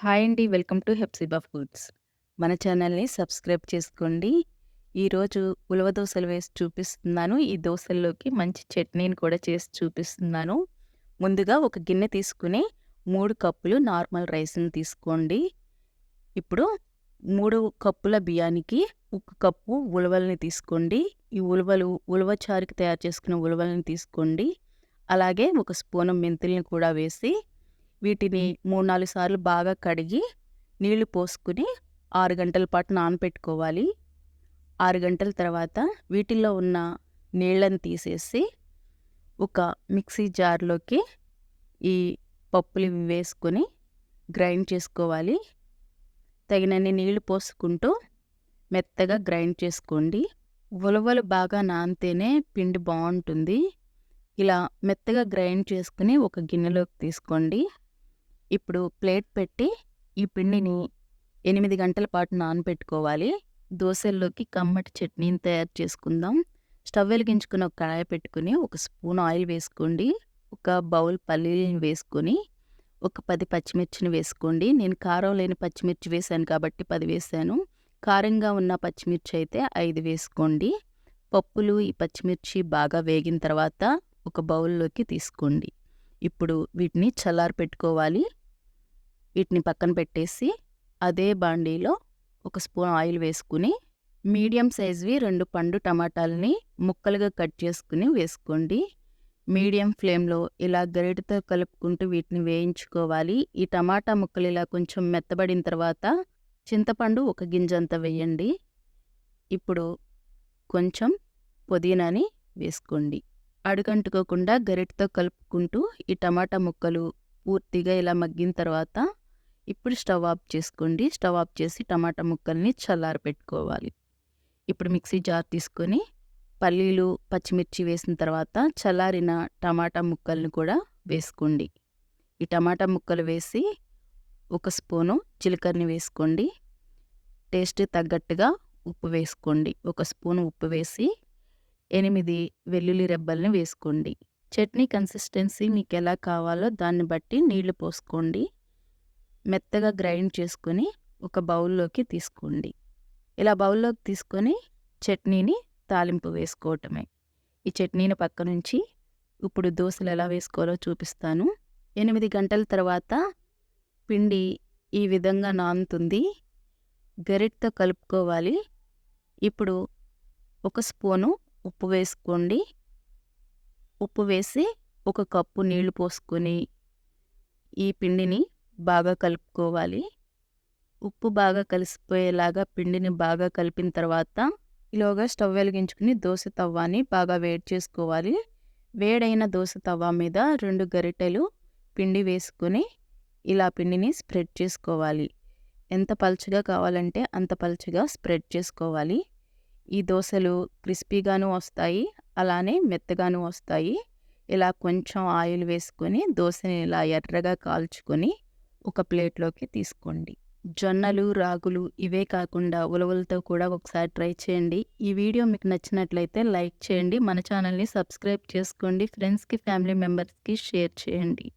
Hi అండి. Welcome to Hepsiba foods. మన ఛానల్‌ని సబ్స్క్రైబ్ చేసుకోండి. ఈరోజు ఉలవ దోసలు వేసి చూపిస్తున్నాను. ఈ దోసల్లోకి మంచి చట్నీని కూడా చేసి చూపిస్తున్నాను. ముందుగా ఒక గిన్నె తీసుకొని 3 కప్పులు నార్మల్ రైస్‌ని తీసుకోండి. ఇప్పుడు 3 కప్పుల బియ్యానికి 1 కప్పు ఉలవల్ని తీసుకోండి. ఈ ఉలవ చారుకి తయారు చేసుకున్న ఉలవల్ని తీసుకోండి. అలాగే ఒక స్పూను మెంతుల్ని కూడా వేసి వీటిని 3, 4 సార్లు బాగా కడిగి నీళ్లు పోసుకుని 6 గంటల పాటు నానబెట్టుకోవాలి. 6 గంటల తర్వాత వీటిల్లో ఉన్న నీళ్ళని తీసేసి ఒక మిక్సీ జార్‌లోకి ఈ పప్పులివి వేసుకొని గ్రైండ్ చేసుకోవాలి. తగినన్ని నీళ్లు పోసుకుంటూ మెత్తగా గ్రైండ్ చేసుకోండి. ఉలవలు బాగా నానితేనే పిండి బావుంటుంది. ఇలా మెత్తగా గ్రైండ్ చేసుకుని ఒక గిన్నెలోకి తీసుకోండి. ఇప్పుడు ప్లేట్ పెట్టి ఈ పిండిని 8 గంటల పాటు నానబెట్టుకోవాలి. దోసల్లోకి కమ్మటి చట్నీని తయారు చేసుకుందాం. స్టవ్ వెలిగించుకుని ఒక కడాయి పెట్టుకుని ఒక స్పూన్ ఆయిల్ వేసుకోండి. ఒక బౌల్ పల్లీలను వేసుకొని ఒక 10 పచ్చిమిర్చిని వేసుకోండి. నేను కారం లేని పచ్చిమిర్చి వేశాను కాబట్టి 10 వేశాను. కారంగా ఉన్న పచ్చిమిర్చి అయితే 5 వేసుకోండి. పప్పులు ఈ పచ్చిమిర్చి బాగా వేగిన తర్వాత ఒక బౌల్లోకి తీసుకోండి. ఇప్పుడు వీటిని చల్లారి పెట్టుకోవాలి. వీటిని పక్కన పెట్టేసి అదే బాండీలో ఒక స్పూన్ ఆయిల్ వేసుకుని మీడియం సైజువి 2 పండు టమాటాలని ముక్కలుగా కట్ చేసుకుని వేసుకోండి. మీడియం ఫ్లేమ్లో ఇలా గరిటెతో కలుపుకుంటూ వీటిని వేయించుకోవాలి. ఈ టమాటా ముక్కలు ఇలా కొంచెం మెత్తబడిన తర్వాత చింతపండు ఒక గింజంత వేయండి. ఇప్పుడు కొంచెం పుదీనాని వేసుకోండి. అడుగంటుకోకుండా గరిటెతో కలుపుకుంటూ ఈ టమాటా ముక్కలు పూర్తిగా ఇలా మగ్గిన తర్వాత ఇప్పుడు స్టవ్ ఆఫ్ చేసుకోండి. స్టవ్ ఆఫ్ చేసి టమాటా ముక్కల్ని చల్లారి పెట్టుకోవాలి. ఇప్పుడు మిక్సీ జార్ తీసుకొని పల్లీలు, పచ్చిమిర్చి వేసిన తర్వాత చల్లారిన టమాటా ముక్కల్ని కూడా వేసుకోండి. ఈ టమాటా ముక్కలు వేసి ఒక స్పూను జీలకర్రని వేసుకోండి. టేస్ట్ తగ్గట్టుగా ఉప్పు వేసుకోండి. ఒక స్పూను ఉప్పు వేసి 8 వెల్లుల్లి రెబ్బల్ని వేసుకోండి. చట్నీ కన్సిస్టెన్సీ మీకు ఎలా కావాలో దాన్ని బట్టి నీళ్లు పోసుకోండి. మెత్తగా గ్రైండ్ చేసుకొని ఒక బౌల్లోకి తీసుకోండి. ఇలా బౌల్లోకి తీసుకొని చట్నీని తాలింపు వేసుకోవటమే. ఈ చట్నీని పక్కనుంచి ఇప్పుడు దోసలు ఎలా వేసుకోవాలో చూపిస్తాను. 8 గంటల తర్వాత పిండి ఈ విధంగా నానుతుంది. గరిటెతో కలుపుకోవాలి. ఇప్పుడు ఒక స్పూను ఉప్పు వేసుకోండి. ఉప్పు వేసి ఒక కప్పు నీళ్లు పోసుకొని ఈ పిండిని బాగా కలుపుకోవాలి. ఉప్పు బాగా కలిసిపోయేలాగా పిండిని బాగా కలిపిన తర్వాత ఈలోగా స్టవ్ వెలిగించుకుని దోస తవ్వాని బాగా వేడి చేసుకోవాలి. వేడైన దోస తవ్వ మీద 2 గరిటెలు పిండి వేసుకొని ఇలా పిండిని స్ప్రెడ్ చేసుకోవాలి. ఎంత పలుచగా కావాలంటే అంత పలుచగా స్ప్రెడ్ చేసుకోవాలి. ఈ దోసలు క్రిస్పీగాను వస్తాయి, అలానే మెత్తగాను వస్తాయి. ఇలా కొంచెం ఆయిల్ వేసుకొని దోసని ఇలా ఎర్రగా కాల్చుకొని ఒక ప్లేట్లోకి తీసుకోండి. జొన్నలు, రాగులు ఇవే కాకుండా ఉలవలతో కూడా ఒకసారి ట్రై చేయండి. ఈ వీడియో మీకు నచ్చినట్లయితే లైక్ చేయండి. మన ఛానల్ని సబ్స్క్రైబ్ చేసుకోండి. ఫ్రెండ్స్కి, ఫ్యామిలీ మెంబర్స్కి షేర్ చేయండి.